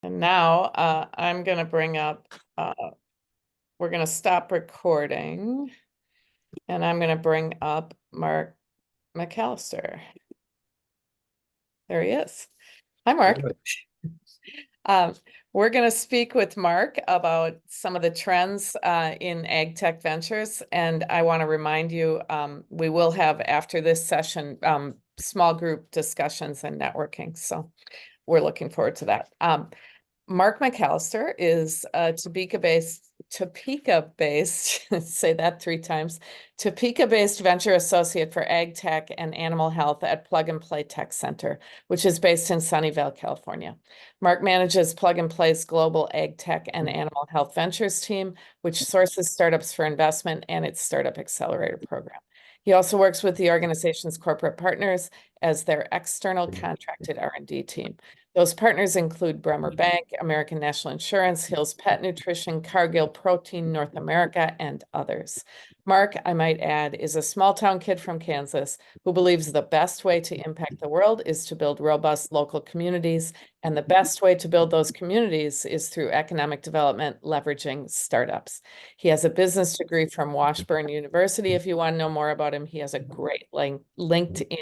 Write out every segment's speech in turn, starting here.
And now I'm going to bring up, we're going to stop recording and I'm going to bring up Mark McAllister. There he is. Hi, Mark. Um, we're going to speak with Mark about some of the trends in ag tech ventures. And I want to remind you, we will have after this session, small group discussions and networking. So we're looking forward to that. Mark McAllister is Topeka-based, say that 3 times, Topeka-based venture associate for ag tech and animal health at Plug and Play Tech Center, which is based in Sunnyvale, California. Mark manages Plug and Play's global ag tech and animal health ventures team, which sources startups for investment and its startup accelerator program. He also works with the organization's corporate partners as their external contracted R&D team. Those partners include Bremer Bank, American National Insurance, Hill's Pet Nutrition, Cargill Protein North America, and others. Mark, I might add, is a small-town kid from Kansas who believes the best way to impact the world is to build robust local communities, and the best way to build those communities is through economic development, leveraging startups. He has a business degree from Washburn University. If you want to know more about him, he has a great LinkedIn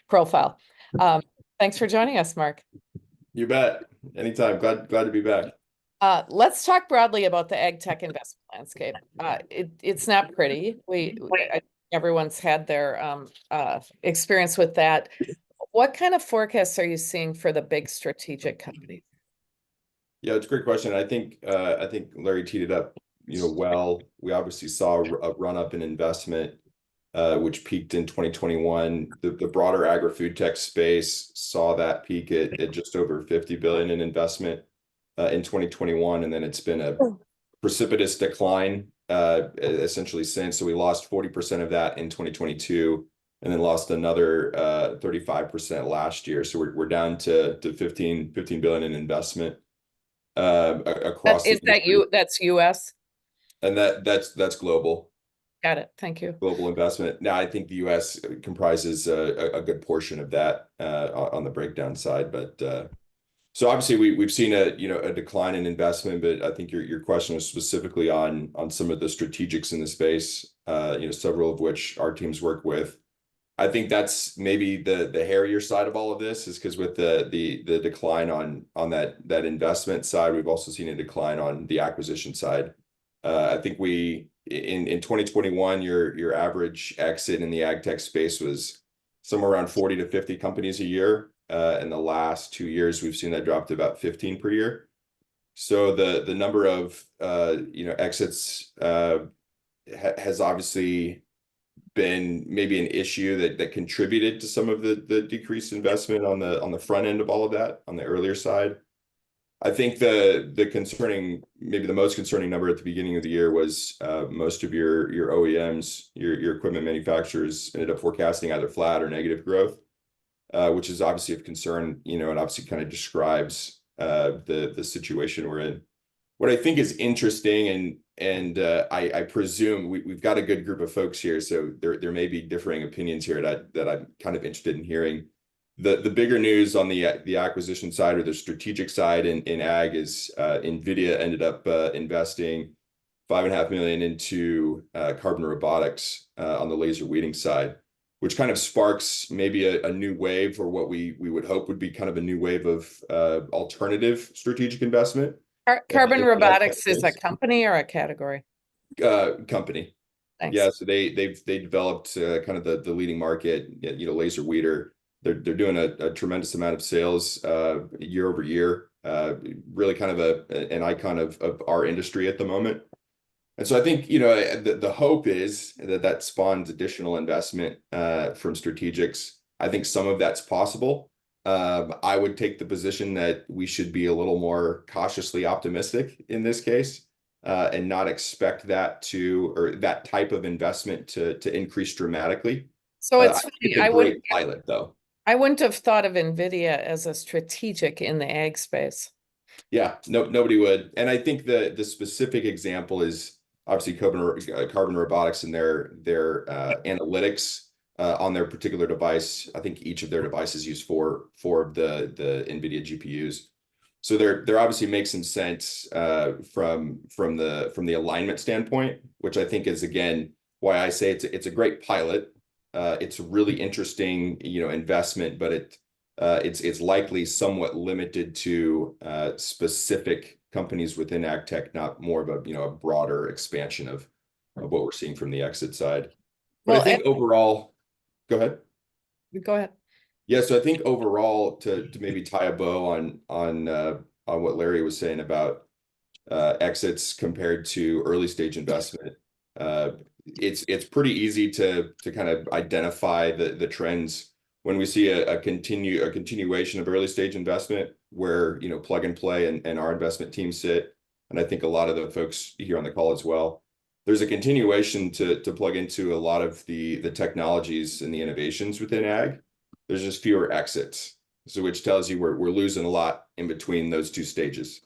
profile. Thanks for joining us, Mark. You bet. Anytime. Glad to be back. Let's talk broadly about the ag tech investment landscape. It's not pretty. Everyone's had their experience with that. What kind of forecasts are you seeing for the big strategic companies? Yeah, it's a great question. I think Larry teed it up, well. We obviously saw a run up in investment, which peaked in 2021. The broader agri-food tech space saw that peak at just over 50 billion in investment in 2021, and then it's been a precipitous decline essentially since. So we lost 40% of that in 2022, and then lost another 35% last year. So we're down to 15 billion in investment across. Is that you? That's US? And that's global. Got it. Thank you. Global investment. Now, I think the U.S. comprises a good portion of that on the breakdown side, but so obviously we've seen a decline in investment. But I think your question was specifically on some of the strategics in the space, several of which our teams work with. I think that's maybe the hairier side of all of this, is because with the decline on that investment side, we've also seen a decline on the acquisition side. I think in 2021, your average exit in the ag tech space was somewhere around 40 to 50 companies a year. In the last 2 years, we've seen that drop to about 15 per year. So the number of exits has obviously been maybe an issue that contributed to some of the decreased investment on the front end of all of that, on the earlier side. I think maybe the most concerning number at the beginning of the year was most of your OEMs, your equipment manufacturers, ended up forecasting either flat or negative growth, which is obviously of concern, and obviously kind of describes the situation we're in. What I think is interesting, and I presume we've got a good group of folks here, so there may be differing opinions here that I'm kind of interested in hearing. The bigger news on the acquisition side, or the strategic side in ag, is NVIDIA ended up investing $5.5 million into carbon robotics on the laser weeding side, which kind of sparks maybe a new wave, or what we would hope would be kind of a new wave of alternative strategic investment. Carbon robotics is a company or a category? Company. Thanks. Yeah, so they developed kind of the leading market, laser weeder. They're doing a tremendous amount of sales year over year. Really kind of an icon of our industry at the moment. And so I think the hope is that spawns additional investment from strategics. I think some of that's possible. I would take the position that we should be a little more cautiously optimistic in this case, and not expect that type of investment to increase dramatically. So it's funny. a great pilot, though. I wouldn't have thought of NVIDIA as a strategic in the ag space. Yeah, nobody would. And I think the specific example is obviously carbon robotics and their analytics on their particular device. I think each of their devices use four of the NVIDIA GPUs. So there obviously makes some sense from the alignment standpoint, which I think is again why I say it's a great pilot. It's a really interesting, investment, but it's likely somewhat limited to specific companies within ag tech, not more of a broader expansion of what we're seeing from the exit side. But I Well, think overall, go ahead. go ahead. Yeah, so I think overall, to maybe tie a bow on what Larry was saying about exits compared to early stage investment, it's pretty easy to kind of identify the trends when we see a continuation of early stage investment where plug and play and our investment team sit, and I think a lot of the folks here on the call as well. There's a continuation to plug into a lot of the technologies and the innovations within ag. There's just fewer exits, so which tells you we're losing a lot in between those two stages.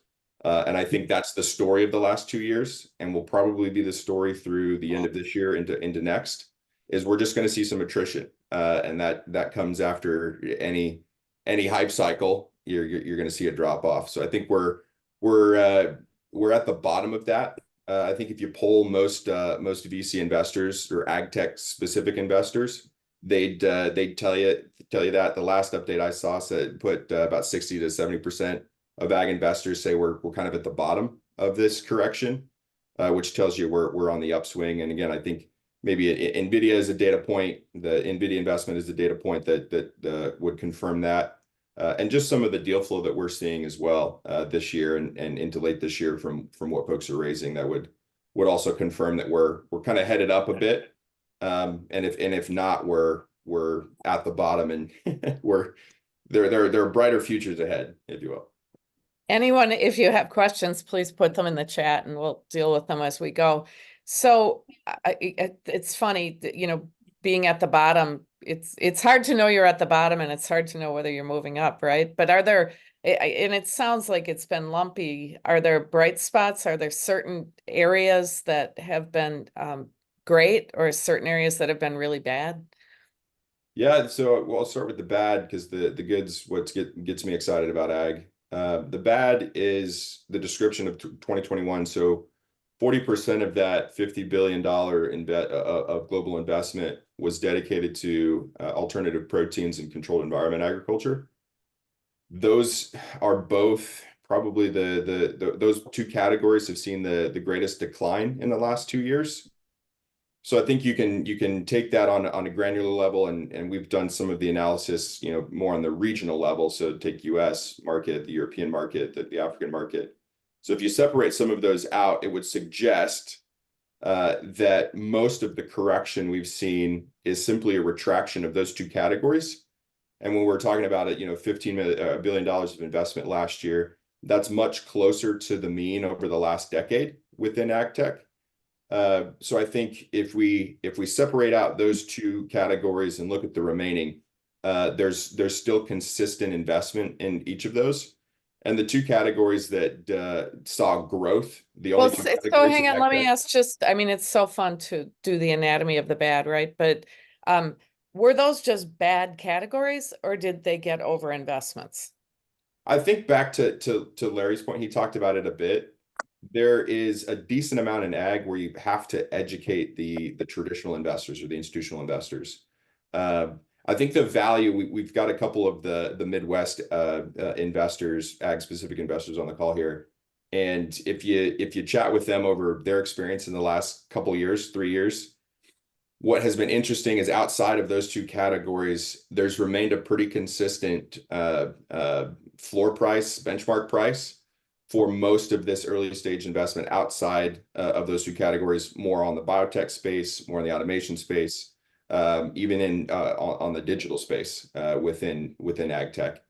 And I think that's the story of the last 2 years, and will probably be the story through the end of this year into next, is we're just going to see some attrition. And that comes after any hype cycle, you're going to see a drop off. So I think we're at the bottom of that. I think if you poll most VC investors or ag tech specific investors, they'd tell you that the last update I saw said put about 60 to 70% of ag investors say we're kind of at the bottom of this correction, which tells you we're on the upswing. And again, I think maybe NVIDIA is a data point. The NVIDIA investment is a data point that would confirm that. And just some of the deal flow that we're seeing as well this year and into late this year from what folks are raising, that would also confirm that we're kind of headed up a bit. And if not, we're at the bottom, and there are brighter futures ahead, if you will. Anyone, if you have questions, please put them in the chat and we'll deal with them as we go. So it's funny, being at the bottom, it's hard to know you're at the bottom, and it's hard to know whether you're moving up, right? But are there, and it sounds like it's been lumpy, are there bright spots? Are there certain areas that have been great, or certain areas that have been really bad? Yeah, so I'll start with the bad, because the good's what gets me excited about ag. The bad is the description of 2021. So 40% of that $50 billion of global investment was dedicated to alternative proteins and controlled environment agriculture. Those are both probably those two categories have seen the greatest decline in the last 2 years. So I think you can take that on a granular level, and we've done some of the analysis, more on the regional level. So take US market, the European market, the African market. So if you separate some of those out, it would suggest that most of the correction we've seen is simply a retraction of those two categories. And when we're talking about it, $15 billion of investment last year, that's much closer to the mean over the last decade within ag tech. So I think if we separate out those two categories and look at the remaining, there's still consistent investment in each of those. And the two categories that saw growth, the only two categories. So hang on, let me ask it's so fun to do the anatomy of the bad, right? But were those just bad categories, or did they get over investments? I think back to Larry's point, he talked about it a bit. There is a decent amount in ag where you have to educate the traditional investors or the institutional investors. I think the value, we've got a couple of the Midwest investors, ag specific investors on the call here. And if you chat with them over their experience in the last couple of years, 3 years, what has been interesting is outside of those two categories, there's remained a pretty consistent floor price, benchmark price for most of this early stage investment outside of those two categories, more on the biotech space, more on the automation space, even on the digital space within ag tech.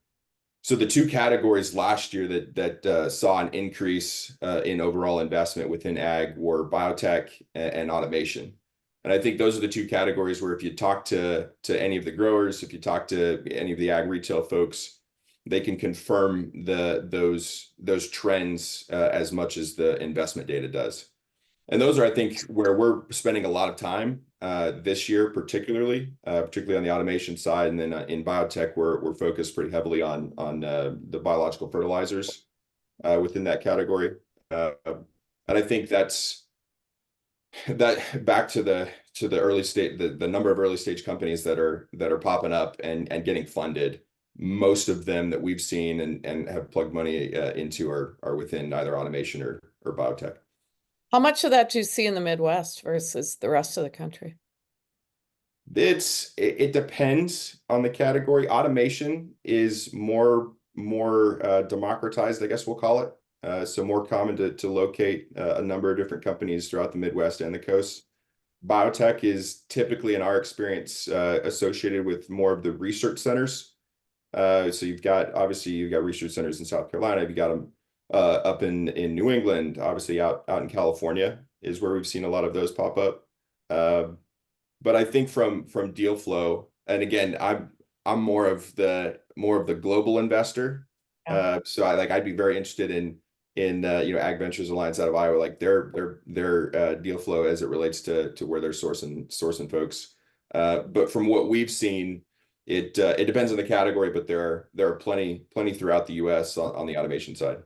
So the two categories last year that saw an increase in overall investment within ag were biotech and automation. And I think those are the two categories where if you talk to any of the growers, if you talk to any of the ag retail folks, they can confirm those trends as much as the investment data does. And those are, I think, where we're spending a lot of time this year, particularly on the automation side, and then in biotech, we're focused pretty heavily on the biological fertilizers within that category. And I think that back to the early stage, the number of early stage companies that are popping up and getting funded. Most of them that we've seen and have plugged money into are within either automation or biotech. How much of that do you see in the Midwest versus the rest of the country? It depends on the category. Automation is more democratized, I guess we'll call it. So more common to locate a number of different companies throughout the Midwest and the coast. Biotech is typically, in our experience, associated with more of the research centers. So you've got research centers in South Carolina. You've got them up in New England. Obviously, out in California is where we've seen a lot of those pop up. But I think from deal flow, and again, I'm more of the global investor. Yeah. So I'd be very interested in Ag Ventures Alliance out of Iowa, like their deal flow as it relates to where they're sourcing folks. But from what we've seen, it depends on the category, but there are plenty throughout the U.S. on the automation side.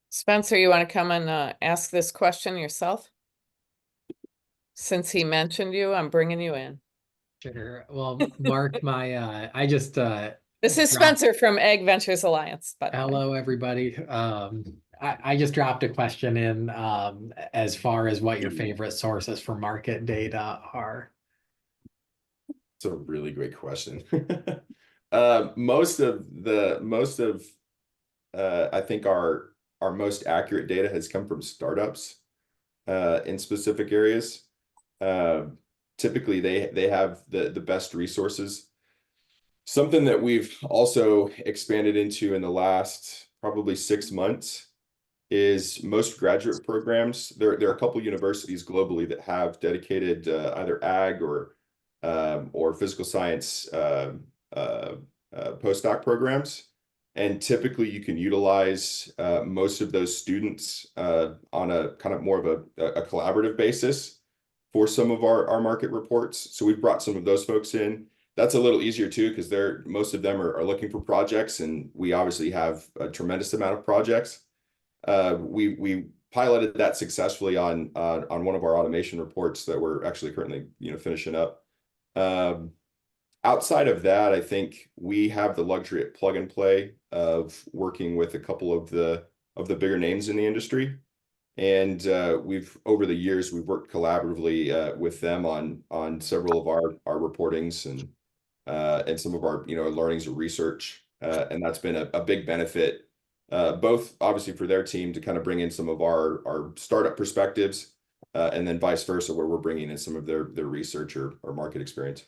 Spencer, you want to come and ask this question yourself? Since he mentioned you, I'm bringing you in. Sure. Well, Mark, I just This is Spencer from Ag Ventures Alliance, by the way. hello, everybody. I just dropped a question in as far as what your favorite sources for market data are. It's a really great question. Most of I think our most accurate data has come from startups in specific areas. Typically, they have the best resources. Something that we've also expanded into in the last probably 6 months is most graduate programs. There are a couple universities globally that have dedicated either ag or physical science postdoc programs. And typically you can utilize most of those students on a kind of more of a collaborative basis for some of our market reports. So we've brought some of those folks in. That's a little easier too, because most of them are looking for projects, and we obviously have a tremendous amount of projects. We piloted that successfully on one of our automation reports that we're actually currently finishing up. Outside of that, I think we have the luxury at plug and play of working with a couple of the bigger names in the industry. And over the years, we've worked collaboratively with them on several of our reportings and some of our learnings or research. And that's been a big benefit, both obviously for their team to kind of bring in some of our startup perspectives, and then vice versa, where we're bringing in some of their research or market experience.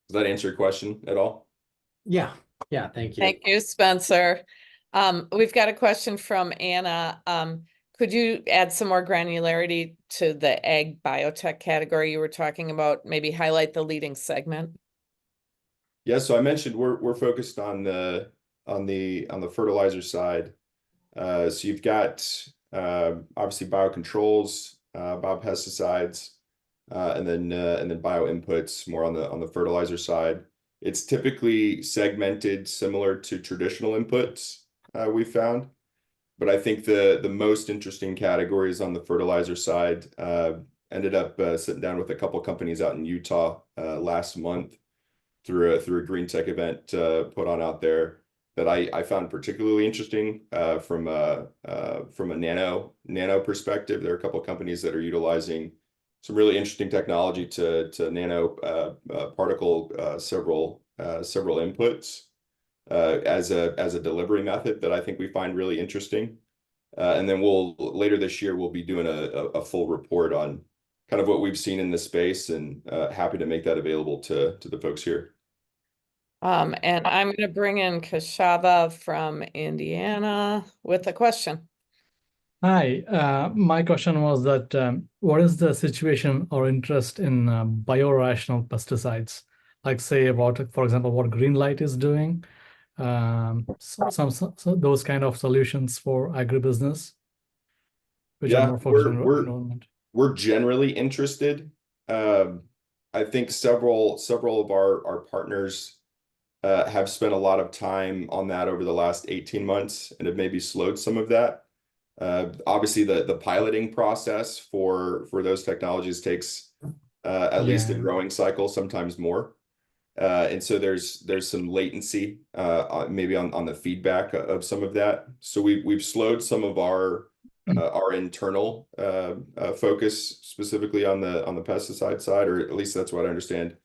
Does that answer your question at all? Yeah, thank you. Thank you, Spencer. We've got a question from Anna. Could you add some more granularity to the ag biotech category you were talking about? Maybe highlight the leading segment. Yeah, so I mentioned we're focused on the fertilizer side. So you've got obviously biocontrols, biopesticides, and then bio inputs more on the fertilizer side. It's typically segmented similar to traditional inputs we found, but I think the most interesting categories on the fertilizer side. Ended up sitting down with a couple companies out in Utah last month through a green tech event put on out there that I found particularly interesting from a nano perspective. There are a couple companies that are utilizing some really interesting technology to nano particle several inputs as a delivery method that I think we find really interesting. And then later this year we'll be doing a full report on kind of what we've seen in this space, and happy to make that available to the folks here. And I'm going to bring in Kashava from Indiana with a question. Hi, my question was that what is the situation or interest in biorational pesticides? Like say about, for example, what Greenlight is doing, so those kind of solutions for agribusiness. which are Yeah, more focused on we're enrollment? we're generally interested. I think several of our partners have spent a lot of time on that over the last 18 months and have maybe slowed some of that. Obviously, the piloting process for those technologies takes at least a Yeah. growing cycle, sometimes more. And so there's some latency maybe on the feedback of some of that. So we've slowed some of our internal focus specifically on the pesticide side, or at least that's what I understand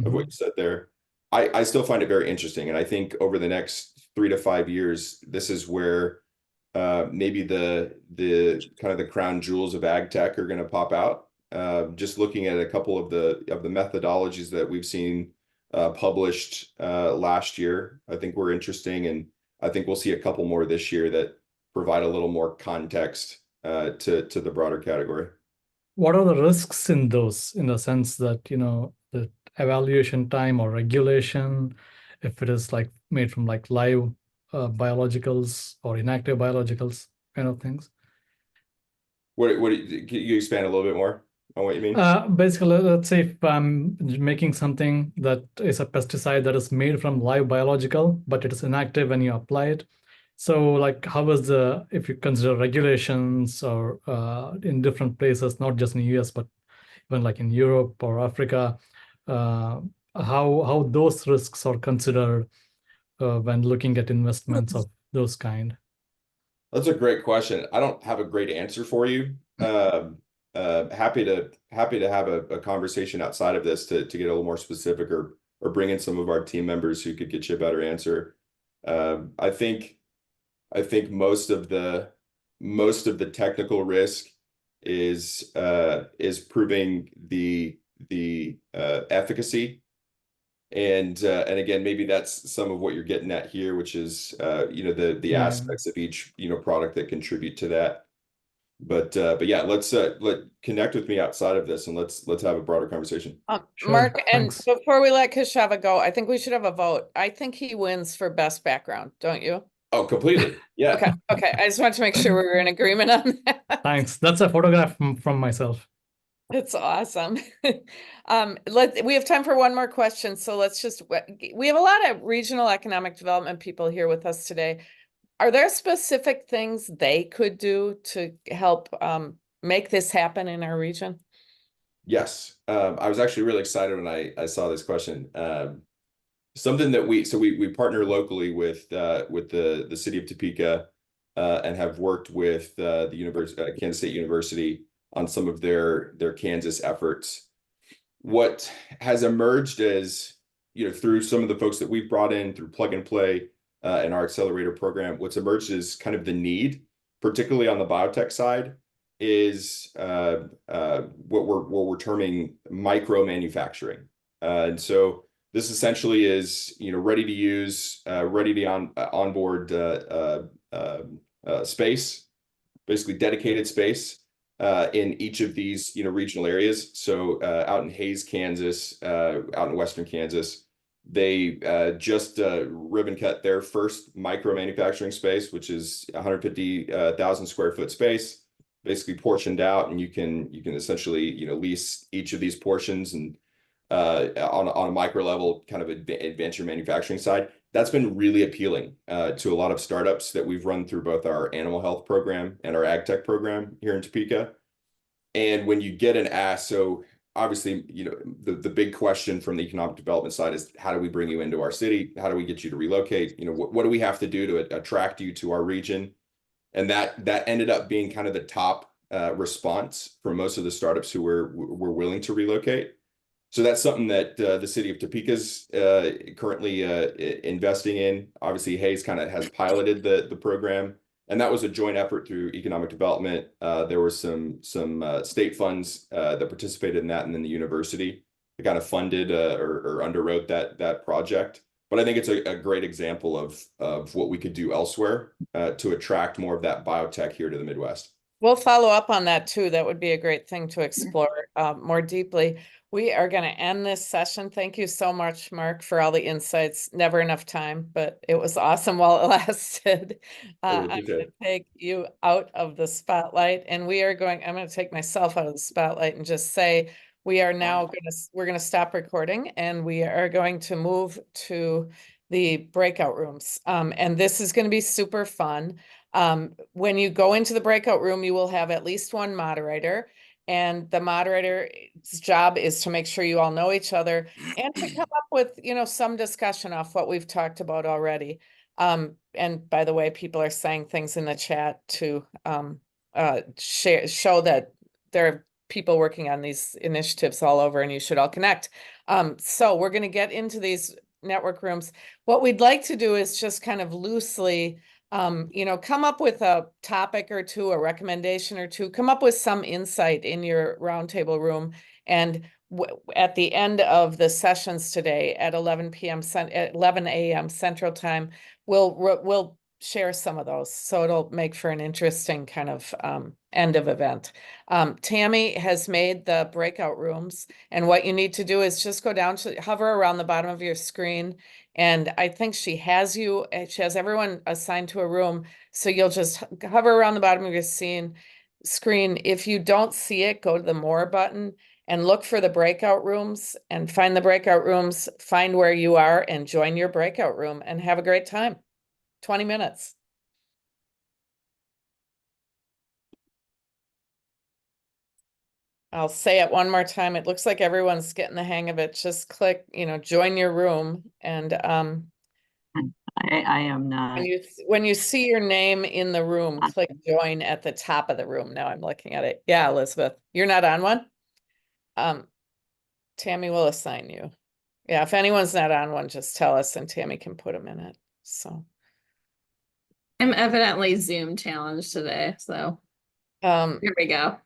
of what you said there. I still find it very interesting, and I think over the next 3 to 5 years, this is where maybe the kind of the crown jewels of ag tech are going to pop out. Just looking at a couple of the methodologies that we've seen published last year, I think were interesting, and I think we'll see a couple more this year that provide a little more context to the broader category. What are the risks in those, in the sense that, you know, the evaluation time or regulation, if it is like made from like live biologicals or inactive biologicals kind of things? Can you expand a little bit more on what you mean? Basically, let's say if I'm making something that is a pesticide that is made from live biological, but it is inactive when you apply it. So like, how is if you consider regulations or in different places, not just in the US, but even like in Europe or Africa, how those risks are considered when looking at investments of those kind? That's a great question. I don't have a great answer for you. Happy to have a conversation outside of this to get a little more specific, or bring in some of our team members who could get you a better answer. I think most of the technical risk is proving the efficacy, and again, maybe that's some of what you're getting at here, which is the Yeah. aspects of each product that contribute to that. But yeah, let's connect with me outside of this, and let's have a broader conversation. Sure, Mark, and thanks. before we let Kashava go, I think we should have a vote. I think he wins for best background, don't you? Oh, completely. Yeah. Okay. I just wanted to make sure we were in agreement on that. Thanks. That's a photograph from myself. That's awesome. We have time for one more question, so we have a lot of regional economic development people here with us today. Are there specific things they could do to help make this happen in our region? Yes. I was actually really excited when I saw this question. Something that we partner locally with the city of Topeka and have worked with the Kansas State University on some of their Kansas efforts. What has emerged as, through some of the folks that we've brought in through Plug and Play and our accelerator program, what's emerged is kind of the need, particularly on the biotech side, is what we're terming micro manufacturing. And so this essentially is, ready to use, ready to onboard space, basically dedicated space in each of these, regional areas. So out in Hays, Kansas, out in Western Kansas, they just ribbon cut their first micro manufacturing space, which is 150,000 square foot space, basically portioned out, and you can essentially lease each of these portions and on a micro level, kind of advance your manufacturing side. That's been really appealing to a lot of startups that we've run through both our animal health program and our ag tech program here in Topeka. And when you get an ask, so obviously, the big question from the economic development side is, how do we bring you into our city? How do we get you to relocate? What do we have to do to attract you to our region? And that ended up being kind of the top response from most of the startups who were willing to relocate. So that's something that the city of Topeka's currently investing in. Obviously, Hays kind of has piloted the program, and that was a joint effort through economic development. There were some state funds that participated in that, and then the university that kind of funded or underwrote that project. But I think it's a great example of what we could do elsewhere to attract more of that biotech here to the Midwest. We'll follow up on that too. That would be a great thing to explore more deeply. We are going to end this session. Thank you so much, Mark, for all the insights. Never enough time, but it was awesome while it lasted. I really I'm appreciate going to take you out of the spotlight, and I'm going to take myself out of the spotlight and just say we are now we're going to stop recording, and we are going to move to the breakout rooms. And this is going to be super fun. When you go into the breakout room, you will have at least one moderator. And the moderator's job is to make sure you all know each other and to come up with, some discussion off what we've talked about already. And by the way, people are saying things in the chat to show that there are people working on these initiatives all over and you should all connect. So we're going to get into these network rooms. What we'd like to do is just kind of loosely come up with a topic or two, a recommendation or two, come up with some insight in your roundtable room. And at the end of the sessions today at 11 a.m. Central Time, we'll share some of those. So it'll make for an interesting kind of end of event. Tammy has made the breakout rooms, and what you need to do is just go down to hover around the bottom of your screen. And I think she has everyone assigned to a room. So you'll just hover around the bottom of your screen. If you don't see it, go to the more button and look for the breakout rooms and find the breakout rooms, find where you are and join your breakout room and have a great time. 20 minutes. I'll say it one more time. It looks like everyone's getting the hang of it. Just click, join your room. And I am not. when you see your name in the room, click join at the top of the room. Now I'm looking at it. Yeah, Elizabeth, you're not on one? Tammy will assign you. Yeah, if anyone's not on one, just tell us and Tammy can put them in it. So I'm evidently Zoom challenged today, so here we go.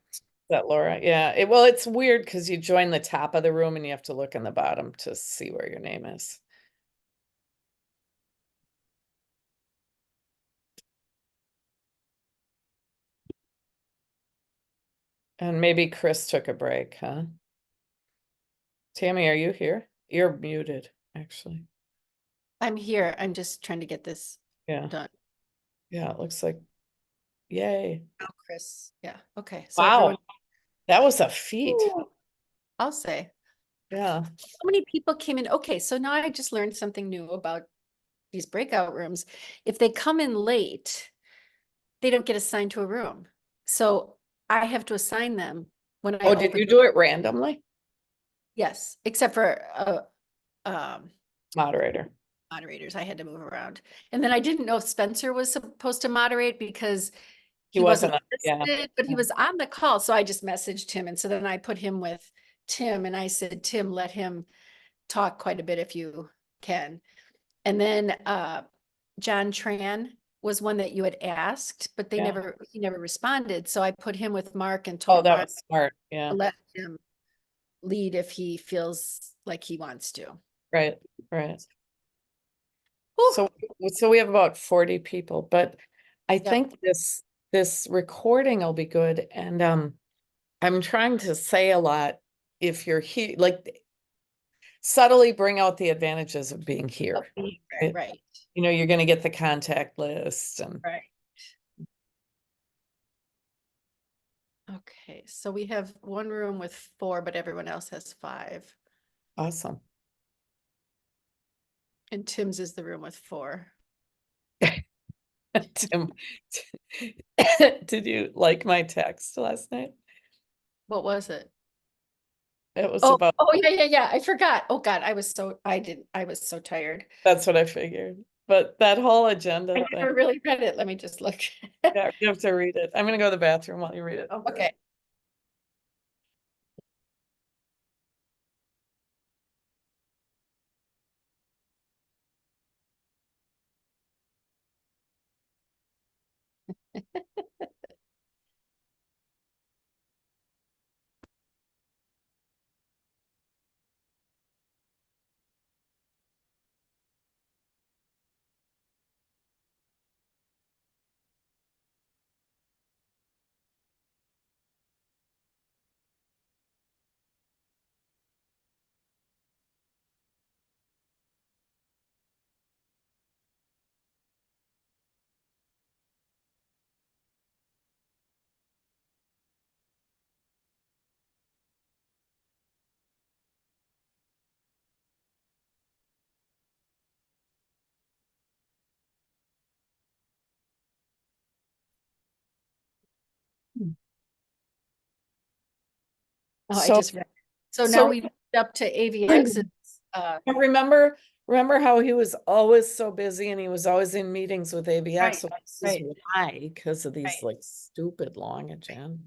that Laura, yeah. It's weird because you join the top of the room and you have to look in the bottom to see where your name is. And maybe Chris took a break, huh? Tammy, are you here? You're muted, actually. I'm here. I'm just trying to get this Yeah. done. Yeah, it looks like, yay. Oh, Chris. Yeah. Okay. So Wow. everyone, That was a feat. I'll say. Yeah. So many people came in. Okay, so now I just learned something new about these breakout rooms. If they come in late, they don't get assigned to a room. So I have to assign them when I Oh, did open. you do it randomly? Yes, except for Moderator. moderators. I had to move around. And then I didn't know if Spencer was supposed to moderate because He he wasn't wasn't, yeah. listed, but he yeah. was on the call. So I just messaged him. And so then I put him with Tim and I said, Tim, let him talk quite a bit if you can. And then John Tran was one that you had asked, but he never responded. So I put him with Mark and Oh, told that Mark was smart. Yeah. to let him lead if he feels like he wants to. Right. Right. Whew. So we have about 40 people, but I Yep. think this recording will be good. And I'm trying to say a lot if you're here, like subtly bring out the advantages of being here. Right. Right. You're going to get the contact list and Right. Okay, so we have one room with 4, but everyone else has 5. awesome. And Tim's is the room with 4. Tim, did you like my text last night? What was it? It was Oh, about, yeah. I forgot. Oh God, I was so tired. that's what I figured. But that whole agenda I thing, never really read it. Let me just look. yeah, you have to read it. I'm going to go to the bathroom while you read it. Okay. Oh, I So- just read. So so- now we moved up to AVX. I remember how he was always so busy and he was always in meetings with ABX. Right, So this is right. why, because of these Right. like stupid long agenda.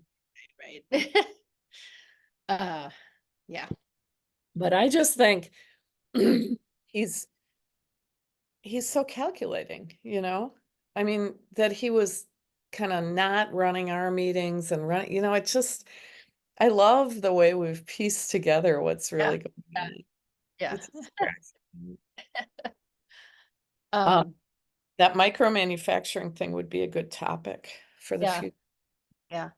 Right. Yeah. But I just think he's so calculating, you know? I mean, that he was kind of not running our meetings and running, you know, I love the way we've pieced together what's really going on. Yeah. It's distracting. Um, That micro manufacturing thing would be a good topic for the Yeah. future. yeah.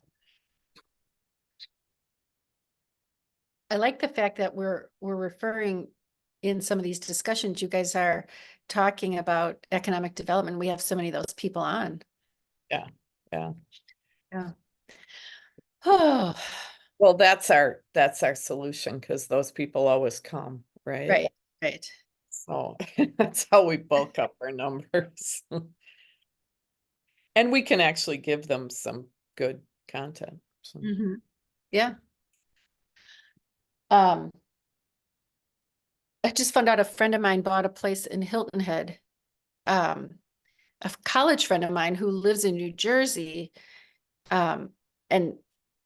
I like the fact that we're referring in some of these discussions, you guys are talking about economic development. We have so many of those people on. Yeah. Yeah. Oh, Well, that's our solution because those people always come, right? right, right. So that's how we bulk up our numbers. And we can actually give them some good content. So. Mhm. Yeah. I just found out a friend of mine bought a place in Hilton Head. A college friend of mine who lives in New Jersey. And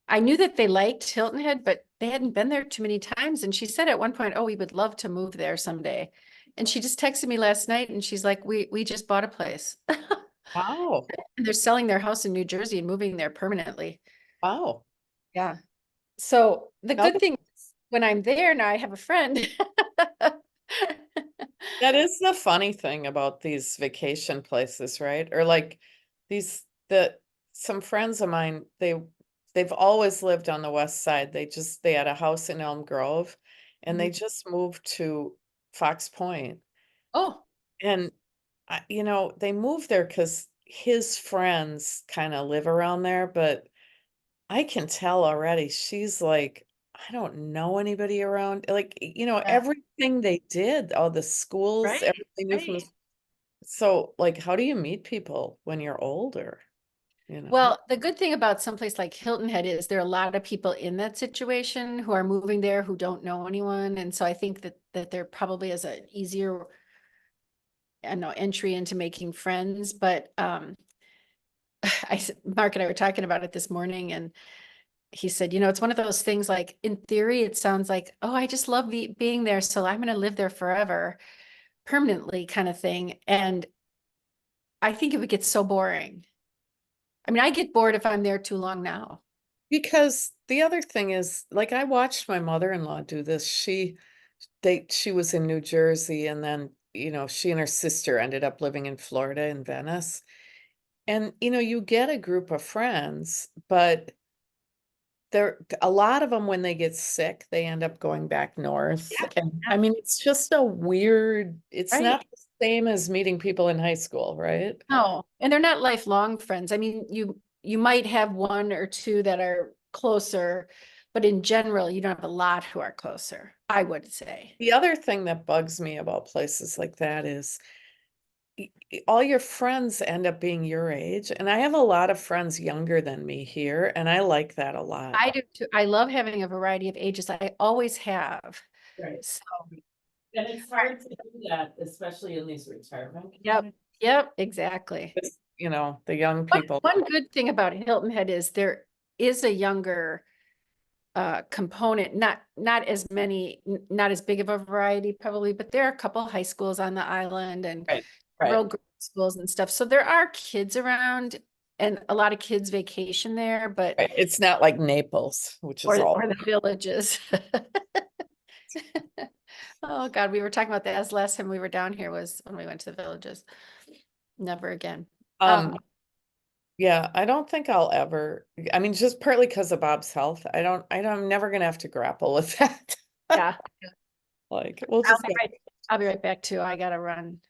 I knew that they liked Hilton Head, but they hadn't been there too many times. And she said at one point, oh, we would love to move there someday. And she just texted me last night and she's like, we just bought a place. Wow. And they're selling their house in New Jersey and moving there permanently. Wow. Yeah. So the Now good thing is when I'm there now, I have a friend. that is the funny thing about these vacation places, right? Or like some friends of mine, they've always lived on the west side. They had a house in Elm Grove and they just moved to Fox Point. Oh, And you know, they moved there because his friends kind of live around there, but I can tell already she's like, I don't know anybody around. Like, you know, Yeah. everything they did, all the schools, Right, everything new from right. so like how do you meet people when you're older? You know? Well, the good thing about someplace like Hilton Head is there are a lot of people in that situation who are moving there who don't know anyone. And so I think that there probably is an easier, I don't know, entry into making friends. But Mark and I were talking about it this morning and he said, you know, it's one of those things like in theory, it sounds like, oh, I just love being there. So I'm going to live there forever, permanently kind of thing. And I think it would get so boring. I mean, I get bored if I'm there too long now. Because the other thing is, like I watched my mother-in-law do this. She was in New Jersey and then, you know, she and her sister ended up living in Florida in Venice. And, you know, you get a group of friends, but a lot of them, when they get sick, they end up going back north. Yeah, And yeah. I mean, it's just a weird, it's Right. not the same as meeting people in high school, right? No, and they're not lifelong friends. I mean, you might have one or two that are closer, but in general, you don't have a lot who are closer, I would say. The other thing that bugs me about places like that is all your friends end up being your age. And I have a lot of friends younger than me here, and I like that a lot. I do too. I love having a variety of ages. I always have. Right. So, And it's hard to do that, especially in these retirement. yep, exactly. You know, the young One, people. one good thing about Hilton Head is there is a younger component, not as many, not as big of a variety probably, but there are a couple high schools on the island and Right, rural right. schools and stuff. So there are kids around and a lot of kids vacation there, but Right. It's not like Naples, which is all. or the villages. Oh God, we were talking about that last time we were down here was when we went to the villages. Never again. Yeah, I don't think I'll ever, I mean, just partly because of Bob's health. I'm never gonna have to grapple with that. Yeah, Like, we'll just go. I'll be right back too. I gotta run.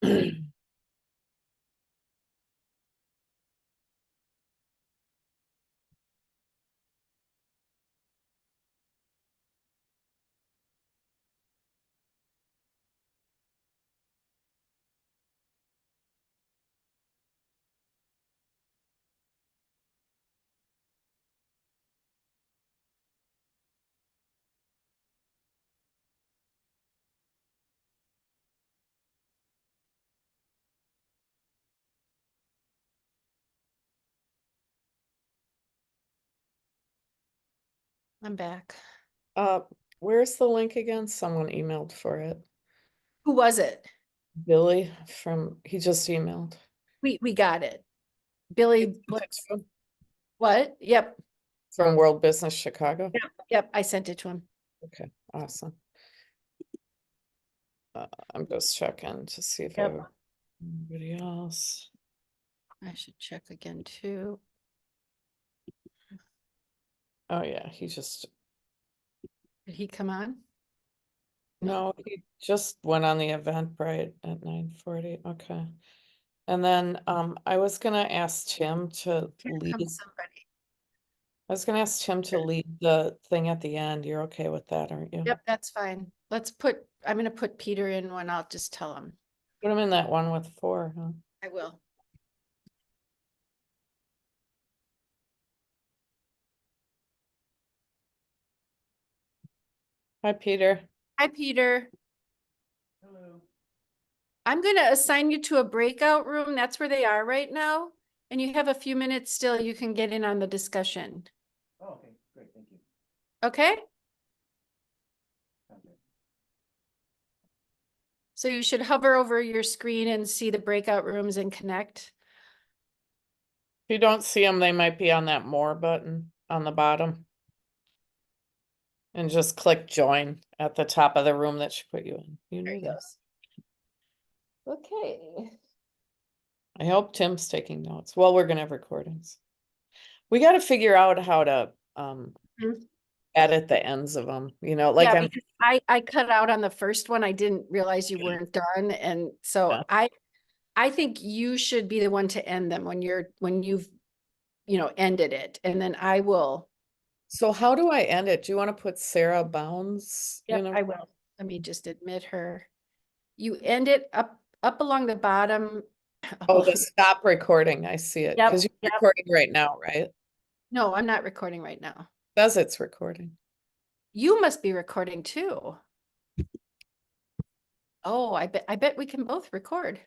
I'm back. Where's the link again? Someone emailed for it. Who was it? Billy he just emailed. We got it. Billy, what? Yep, From World Business Chicago? yep, I sent it to him. Okay, awesome. I'm just checking to see if I Yep. have anybody else. I should check again too. Oh yeah, he just, Did he come on? no, he just went on the Eventbrite at 9:40. Okay. And then I was gonna ask Tim to Here lead. comes somebody. I was gonna ask Tim to lead the thing at the end. You're okay with that, aren't you? Yep, that's fine. I'm gonna put Peter in one. I'll just tell him. Put him in that one with 4, huh? I will. Hi, Peter. Hi, Peter. Hello. I'm gonna assign you to a breakout room. That's where they are right now. And you have a few minutes still. You can get in on the discussion. Oh, okay, great, thank you. Okay? Okay. So you should hover over your screen and see the breakout rooms and connect. If you don't see them, they might be on that more button on the bottom. And just click join at the top of the room that she put you in. You There knew he that. goes. Okay. I hope Tim's taking notes. Well, we're gonna have recordings. We got to figure out how to Mhm. edit the ends of them, like Yeah, I'm because I cut out on the first one. I didn't realize you weren't done. And so Yeah. I think you should be the one to end them when you've, ended it. And then I will. So how do I end it? Do you want to put Sarah Bounds? Yep, I will. Let me just admit her. You end it up along the bottom. Oh, the stop recording. I see it. Yep, Because you're yep. recording right now, right? No, I'm not recording right now. Says it's recording. You must be recording too. Oh, I bet we can both record.